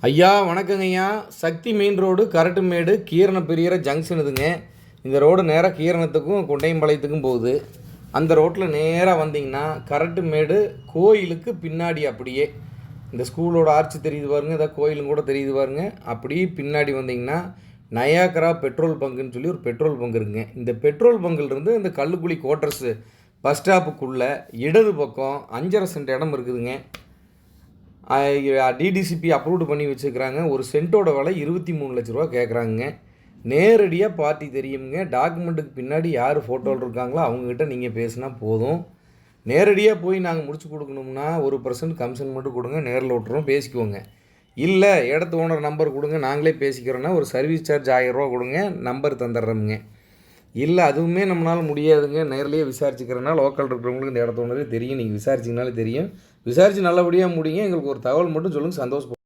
ஐயா வணக்கங்க ஐயா. சக்தி மெயின் ரோடு கரட்டுமேடு கீரண பெரியற ஜங்ஷன் இதுங்க. இந்த ரோடு நேராக கீரணத்துக்கும் கொண்டையம்பாளையத்துக்கும் போகுது. அந்த ரோட்டில் நேராக வந்தீங்கன்னா கரட்டுமேடு கோயிலுக்கு பின்னாடி அப்படியே இந்த ஸ்கூலோட ஆர்ச்சி தெரியுது பாருங்க, ஏதாவது கோயிலும் கூட தெரியுது பாருங்க. அப்படியே பின்னாடி வந்தீங்கன்னா நயாகரா பெட்ரோல் பங்குன்னு சொல்லி ஒரு பெட்ரோல் பங்கு இருக்குங்க. இந்த பெட்ரோல் பங்கிலிருந்து இந்த கல்லுக்குழி குவார்ட்டர்ஸு பஸ் ஸ்டாப்புக்குள்ளே இடது பக்கம் 5.5 சென்ட் இடம் இருக்குதுங்க. டிடிசிபி அப்ரூவ்டு பண்ணி வச்சுக்கிறாங்க. ஒரு சென்ட்டோட விலை 23 லட்ச ரூபா கேட்குறாங்க. நேரடியாக பார்ட்டி தெரியுங்க. டாக்குமெண்ட்டுக்கு பின்னாடி யார் ஃபோட்டோவில் இருக்காங்களோ அவங்கக்கிட்ட நீங்கள் பேசினா போதும். நேரடியாக போய் நாங்கள் முடிச்சு கொடுக்கணும்னா 1% கமிஷன் மட்டும் கொடுங்க, நேரில் விட்டுறோம், பேசிக்குவோங்க. இல்லை இடத்து ஓனர் நம்பர் கொடுங்க, நாங்களே பேசிக்கிறோன்னா ஒரு சர்வீஸ் சார்ஜ் 1000 ரூபா கொடுங்க, நம்பர் தந்துடுறோமுங்க. இல்லை அதுவுமே நம்மளால் முடியாதுங்க, நேர்லேயே விசாரிச்சுக்கிறனால லோக்கல் இருக்கிறவங்களுக்கு இந்த இடத்த ஓனரே தெரியும், நீங்கள் விசாரிச்சிங்கனாலே தெரியும். விசாரித்து நல்லபடியாக முடியுங்க. எங்களுக்கு ஒரு தகவல் மட்டும் சொல்லுங்கள், சந்தோஷப்படும்.